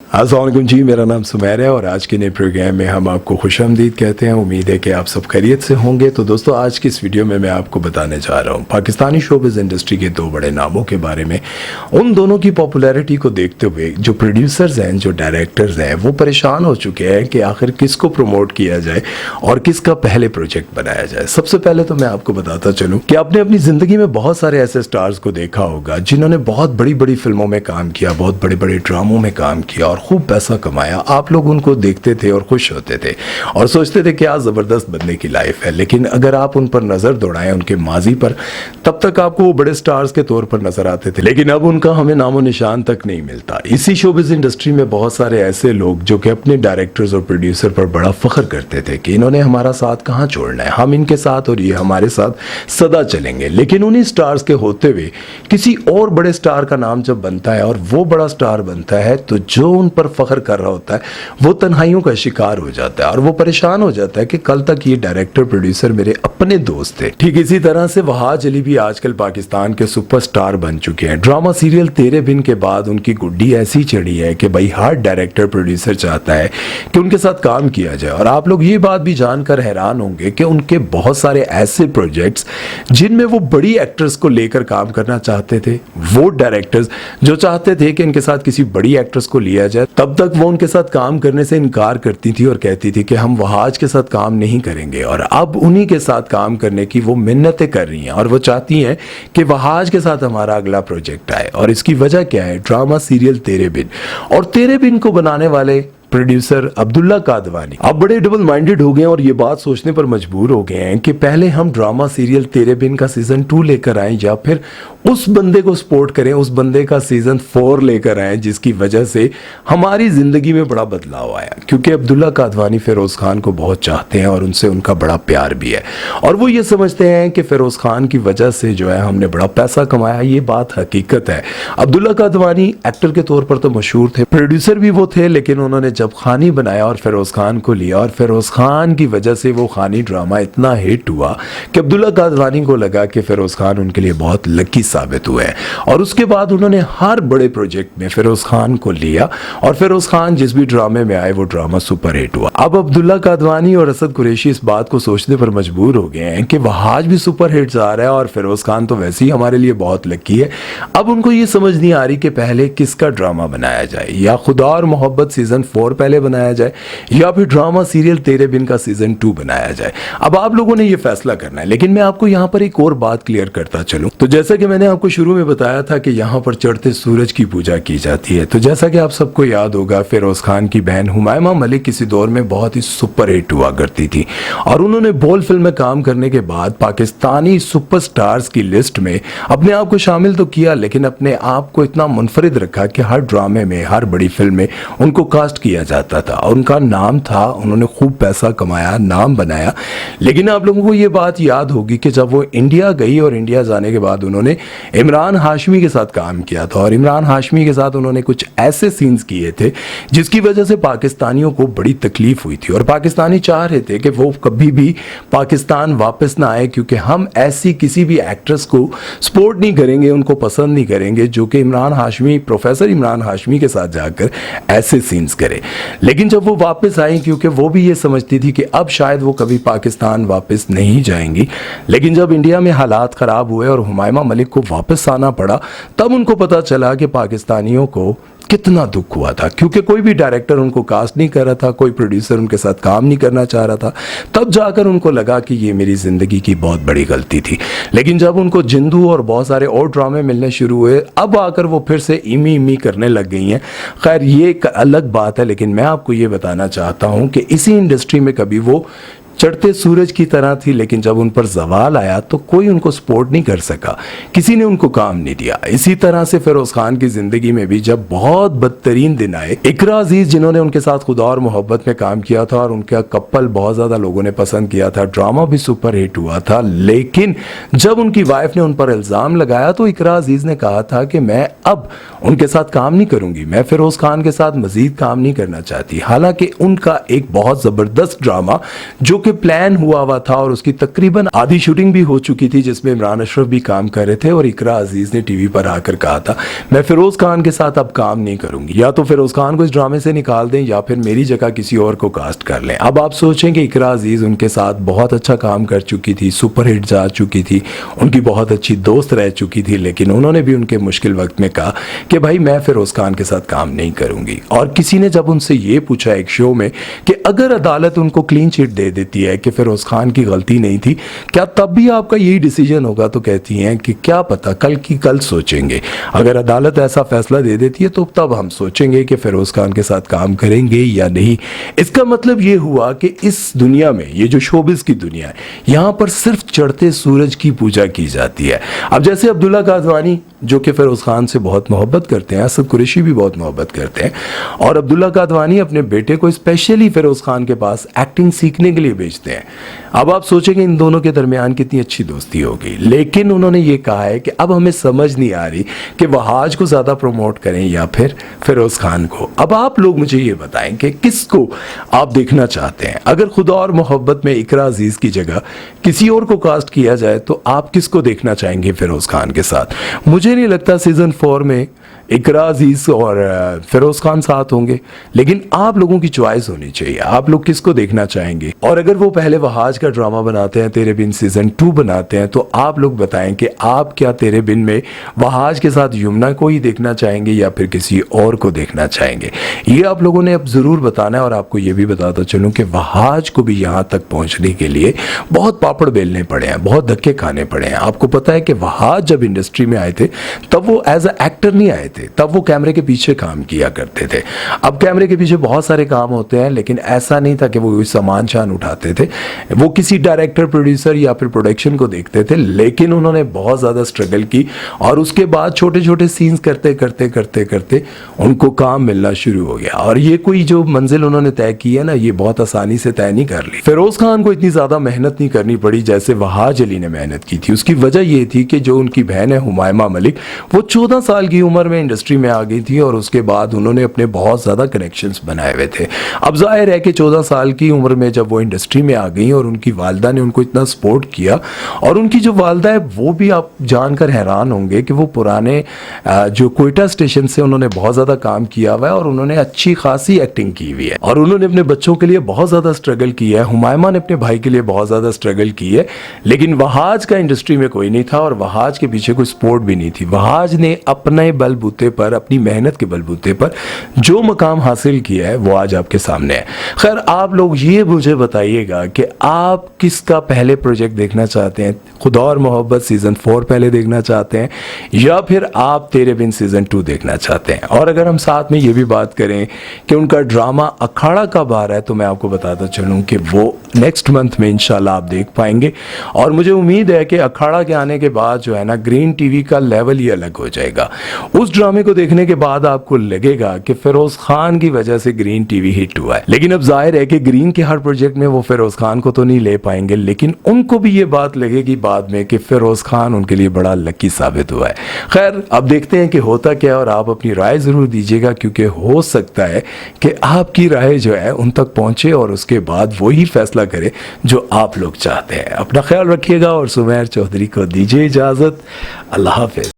अस्सलाम वालेकुम जी, मेरा नाम सुमैर है और आज के नए प्रोग्राम में हम आपको खुशामदीद कहते हैं। उम्मीद है कि आप सब खैरियत से होंगे। तो दोस्तों, आज की इस वीडियो में मैं आपको बताने जा रहा हूँ पाकिस्तानी शोबिज़ इंडस्ट्री के दो बड़े नामों के बारे में। उन दोनों की पॉपुलैरिटी को देखते हुए जो प्रोड्यूसर्स हैं, जो डायरेक्टर्स हैं, वो परेशान हो चुके हैं कि आखिर किसको प्रमोट किया जाए और किसका पहले प्रोजेक्ट बनाया जाए। सबसे पहले तो मैं आपको बताता चलूँ कि आपने अपनी ज़िंदगी में बहुत सारे ऐसे स्टार्स को देखा होगा जिन्होंने बहुत बड़ी बड़ी फिल्मों में काम किया, बहुत बड़े बड़े ड्रामों में काम किया और खूब पैसा कमाया। आप लोग उनको देखते थे और खुश होते थे और सोचते थे क्या ज़बरदस्त बंदे की लाइफ है। लेकिन अगर आप उन पर नज़र दौड़ाएं उनके माजी पर, तब तक आपको वो बड़े स्टार्स के तौर पर नजर आते थे, लेकिन अब उनका हमें नामो निशान तक नहीं मिलता। इसी शोबिज़ इंडस्ट्री में बहुत सारे ऐसे लोग जो कि अपने डायरेक्टर्स और प्रोड्यूसर पर बड़ा फख्र करते थे कि इन्होंने हमारा साथ कहाँ छोड़ना है, हम इनके साथ और ये हमारे साथ सदा चलेंगे। लेकिन उन्हीं स्टार्स के होते हुए किसी और बड़े स्टार का नाम जब बनता है और वो बड़ा स्टार बनता है, तो जो उन पर फख्र कर रहा होता है वो तन्हाइयों का शिकार हो जाता है और वो परेशान हो जाता है कि कल तक ये डायरेक्टर प्रोड्यूसर मेरे अपने दोस्त थे। ठीक इसी तरह से वहाज अली भी आजकल पाकिस्तान के सुपरस्टार बन चुके हैं। ड्रामा सीरियल तेरे बिन के बाद उनकी गुड्डी ऐसी चढ़ी है कि भाई हर डायरेक्टर प्रोड्यूसर चाहता है कि उनके साथ काम किया जाए। और आप लोग ये बात भी जानकर हैरान होंगे कि उनके बहुत सारे ऐसे प्रोजेक्ट्स जिनमें वो बड़ी एक्ट्रेस को लेकर काम करना चाहते थे, वो डायरेक्टर्स जो चाहते थे कि इनके साथ किसी बड़ी एक्ट्रेस को लिया जाए, तब तक वो उनके साथ काम करने से इनकार करती थी और कहती थी कि हम वहाज के साथ काम नहीं करेंगे। और अब उन्हीं के साथ काम करने की वो मिन्नतें कर रही हैं और वो चाहती हैं कि वहाज के साथ हमारा अगला प्रोजेक्ट आए। और इसकी वजह क्या है? ड्रामा सीरियल तेरे बिन। और तेरे बिन को बनाने वाले प्रोड्यूसर अब्दुल्ला कादवानी अब बड़े डबल माइंडेड हो गए और ये बात सोचने पर मजबूर हो गए हैं कि पहले हम ड्रामा सीरियल तेरे बिन का सीजन 2 लेकर आए या फिर उस बंदे को सपोर्ट करें, उस बंदे का सीजन 4 लेकर आए जिसकी वजह से हमारी जिंदगी में बड़ा बदलाव आया। क्योंकि अब्दुल्ला कादवानी फिरोज खान को बहुत चाहते हैं और उनसे उनका बड़ा प्यार भी है और वो ये समझते हैं कि फिरोज खान की वजह से जो है हमने बड़ा पैसा कमाया। ये बात हकीकत है। अब्दुल्ला कादवानी एक्टर के तौर पर तो मशहूर थे, प्रोड्यूसर भी वो थे, लेकिन उन्होंने जब खानी बनाया और फिरोज खान को लिया और फिरोज खान की वजह से वो खानी ड्रामा इतना हिट हुआ कि अब्दुल्ला कादवानी को लगा कि फिरोज खान उनके लिए बहुत लकी साबित हुए हैं। और उसके बाद उन्होंने हर बड़े प्रोजेक्ट में फिरोज खान को लिया और फिरोज खान जिस भी ड्रामे में आए वो ड्रामा सुपर हिट हुआ। अब अब्दुल्ला कादवानी और असद कुरैशी इस बात को सोचने पर मजबूर हो गए हैं कि वहाज भी सुपर हिट्स आ रहा है और फिरोज खान तो वैसे ही हमारे लिए बहुत लकी है। अब उनको ये समझ नहीं आ रही कि पहले किसका ड्रामा बनाया जाए, या खुदा और मोहब्बत सीजन 4 पहले बनाया जाए या फिर ड्रामा सीरियल तेरे बिन का सीजन 2 बनाया जाए। अब आप लोगों ने ये फैसला करना है। लेकिन मैं आपको यहाँ पर एक और बात क्लियर करता चलूं। तो जैसा कि मैंने आपको शुरू में बताया था कि यहाँ पर चढ़ते सूरज की पूजा की जाती है, तो जैसा कि आप सबको याद होगा फिरोज खान की बहन हुमायमा मलिक किसी दौर में बहुत ही सुपर हिट हुआ करती थी और उन्होंने बोल फिल्म में काम करने के बाद पाकिस्तानी सुपरस्टार्स की लिस्ट में अपने आप को शामिल तो किया, लेकिन अपने आप को इतना मुनफरिद रखा कि हर ड्रामे में, हर बड़ी फिल्म में उनको कास्ट किया जाता था और उनका नाम था। उन्होंने खूब पैसा कमाया, नाम बनाया। लेकिन आप लोगों को ये बात याद होगी कि जब वो इंडिया गई और इंडिया जाने के बाद उन्होंने इमरान हाशमी के साथ काम किया था और इमरान हाशमी के साथ उन्होंने कुछ ऐसे सीन्स किए थे जिसकी वजह से पाकिस्तानियों को बड़ी तकलीफ हुई थी और पाकिस्तानी चाह रहे थे कि वो कभी भी पाकिस्तान वापस ना आए, क्योंकि हम ऐसी किसी भी एक्ट्रेस को सपोर्ट नहीं करेंगे, उनको पसंद नहीं करेंगे जो कि इमरान हाशमी, प्रोफेसर इमरान हाशमी के साथ जाकर ऐसे सीन्स करे। लेकिन जब वो वापस आई, क्योंकि वो भी ये समझती थी कि अब शायद वो कभी पाकिस्तान वापस नहीं जाएंगी, लेकिन जब इंडिया में हालात ख़राब हुए और हुमायमा मलिक को वापस आना पड़ा, तब उनको पता चला कि पाकिस्तानियों को कितना दुख हुआ था, क्योंकि कोई भी डायरेक्टर उनको कास्ट नहीं कर रहा था, कोई प्रोड्यूसर उनके साथ काम नहीं करना चाह रहा था। तब जाकर उनको लगा कि ये मेरी ज़िंदगी की बहुत बड़ी गलती थी। लेकिन जब उनको जिंदू और बहुत सारे और ड्रामे मिलने शुरू हुए, अब आकर वो फिर से इमी इमी करने लग गई हैं। खैर, ये एक अलग बात है, लेकिन मैं आपको ये बताना चाहता हूँ कि इसी इंडस्ट्री में कभी वो चढ़ते सूरज की तरह थी, लेकिन जब उन पर जवाल आया तो कोई उनको सपोर्ट नहीं कर सका, किसी ने उनको काम नहीं दिया। इसी तरह से फिरोज खान की जिंदगी में भी जब बहुत बदतरीन दिन आए, इकरा अजीज जिन्होंने उनके साथ खुदा और मोहब्बत में काम किया था और उनका कपल बहुत ज्यादा लोगों ने पसंद किया था, ड्रामा भी सुपर हिट हुआ था, लेकिन जब उनकी वाइफ ने उन पर इल्जाम लगाया तो इकरा अजीज ने कहा था कि मैं अब उनके साथ काम नहीं करूंगी, मैं फिरोज खान के साथ मजीद काम नहीं करना चाहती। हालांकि उनका एक बहुत जबरदस्त ड्रामा जो चूंकि प्लान हुआ था और उसकी तकरीबन आधी शूटिंग भी हो चुकी थी, जिसमें इमरान अशरफ भी काम कर रहे थे और इकरा अजीज ने टीवी पर आकर कहा था मैं फिरोज खान के साथ अब काम नहीं करूंगी, या तो फिरोज खान को इस ड्रामे से निकाल दें या फिर मेरी जगह किसी और को कास्ट कर लें। अब आप सोचें कि इकरा अजीज उनके साथ बहुत अच्छा काम कर चुकी थी, सुपरहिट जा चुकी थी, उनकी बहुत अच्छी दोस्त रह चुकी थी, लेकिन उन्होंने भी उनके मुश्किल वक्त में कहा कि भाई मैं फिरोज खान के साथ काम नहीं करूंगी। और किसी ने जब उनसे ये पूछा एक शो में कि अगर अदालत उनको क्लीन चिट दे देती है कि फिरोज खान की गलती नहीं थी, क्या तब भी आपका यही डिसीजन होगा? तो कहती हैं कि क्या पता, कल की कल सोचेंगे। अगर अदालत ऐसा फैसला दे देती है तो तब हम सोचेंगे कि फिरोज खान के साथ काम करेंगे या नहीं। इसका मतलब ये हुआ कि इस दुनिया में, ये जो शोबिज की दुनिया है, यहां पर सिर्फ चढ़ते सूरज की पूजा की जाती है। अब जैसे अब्दुल्ला कादवानी जो कि फिरोज खान से बहुत मोहब्बत करते हैं, असद कुरैशी भी बहुत मोहब्बत करते हैं, और अब्दुल्ला कादवानी अपने बेटे को स्पेशली फिरोज खान के पास एक्टिंग सीखने के लिए भेजते हैं। अब आप सोचेंगे इन दोनों के दरमियान कितनी अच्छी दोस्ती होगी, लेकिन उन्होंने ये कहा है कि अब हमें समझ नहीं आ रही कि वहाज को ज्यादा प्रमोट करें या फिर फिरोज खान को। अब आप लोग मुझे ये बताएं कि किसको आप देखना चाहते हैं। अगर खुदा और मोहब्बत में इकरा अजीज की जगह किसी और को कास्ट किया जाए तो आप किसको देखना चाहेंगे फिरोज खान के साथ? मुझे नहीं लगता सीजन 4 में इकरा अजीज और फिरोज खान साथ होंगे, लेकिन आप लोगों की चॉइस होनी चाहिए, आप लोग किसको देखना चाहेंगे। और अगर वो पहले वहाज का ड्रामा बनाते हैं, तेरे बिन सीजन 2 बनाते हैं, तो आप लोग बताएं कि आप क्या तेरे बिन में वहाज के साथ यमुना को ही देखना चाहेंगे या फिर किसी और को देखना चाहेंगे। ये आप लोगों ने अब जरूर बताना है। और आपको ये भी बताता चलूं कि वहाज को भी यहां तक पहुंचने के लिए बहुत पापड़ बेलने पड़े हैं, बहुत धक्के खाने पड़े हैं। आपको पता है कि वहाज जब इंडस्ट्री में आए थे तब वो एज अ एक्टर नहीं आए थे, तब वो कैमरे के पीछे काम किया करते थे। अब कैमरे के पीछे बहुत सारे काम होते हैं, लेकिन ऐसा नहीं था कि वो सामान शान उठाते थे, वो किसी डायरेक्टर, प्रोड्यूसर या फिर प्रोडक्शन को देखते थे। लेकिन उन्होंने बहुत ज्यादा स्ट्रगल की और उसके बाद छोटे छोटे सीन्स करते करते करते करते उनको काम मिलना शुरू हो गया। और ये कोई जो मंजिल उन्होंने तय की है ना, ये बहुत आसानी से तय नहीं कर ली। फिरोज खान को इतनी ज्यादा मेहनत नहीं करनी पड़ी जैसे वहाज अली ने मेहनत की थी। उसकी वजह ये थी कि जो उनकी बहन है हुमायमा मलिक, वो 14 साल की उम्र में इंडस्ट्री में आ गई थी और उसके बाद उन्होंने अपने बहुत ज्यादा कनेक्शंस बनाए हुए थे। अब जाहिर है कि 14 साल की उम्र में जब वो इंडस्ट्री में आ गई और उनकी वालिदा ने उनको इतना सपोर्ट किया, और उनकी जो वालिदा है वो भी आप जानकर हैरान होंगे कि वो पुराने जो कोयटा स्टेशन से उन्होंने बहुत ज्यादा काम किया हुआ है और उन्होंने अच्छी खासी एक्टिंग की हुई है और उन्होंने अपने बच्चों के लिए बहुत ज्यादा स्ट्रगल किया है। हुमायमा ने अपने भाई के लिए बहुत ज्यादा स्ट्रगल की है, लेकिन वहाज का इंडस्ट्री में कोई नहीं था और वहाज के पीछे कोई सपोर्ट भी नहीं थी। वहाज ने अपने बलबूते पर, अपनी मेहनत के बलबूते पर जो मकाम हासिल किया है वो आज आपके सामने है। खैर, आप लोग ये मुझे बताइएगा कि आप किसका पहले प्रोजेक्ट देखना चाहते हैं, खुदा और मोहब्बत सीजन 4 पहले देखना चाहते हैं या फिर आप तेरे बिन सीजन 2 देखना चाहते हैं। और अगर हम साथ में ये भी बात करें कि उनका ड्रामा अखाड़ा कब आ रहा है, तो मैं आपको बताता चलूं कि वो नेक्स्ट मंथ में इंशाल्लाह आप देख पाएंगे। और मुझे उम्मीद है कि अखाड़ा के आने के बाद जो है ना, ग्रीन टीवी का लेवल ही अलग हो जाएगा। उस ड्रामे को देखने के बाद आपको लगेगा कि फिरोज खान की वजह से ग्रीन टीवी हिट हुआ है। लेकिन अब जाहिर है कि ग्रीन के हर प्रोजेक्ट में वो फिरोज खान को तो नहीं ले पाएंगे, लेकिन उनको भी ये बात लगेगी बाद में कि फिरोज खान उनके लिए बड़ा लकी साबित हुआ है। खैर, अब देखते हैं कि होता क्या है और आप अपनी राय जरूर दीजिएगा, क्योंकि हो सकता है कि आपकी राय जो है उन तक पहुंचे और उसके बाद वही फैसला करे जो आप लोग चाहते हैं। अपना ख्याल रखिएगा और सुमैर चौधरी को दीजिए इजाजत। अल्लाह हाफिज।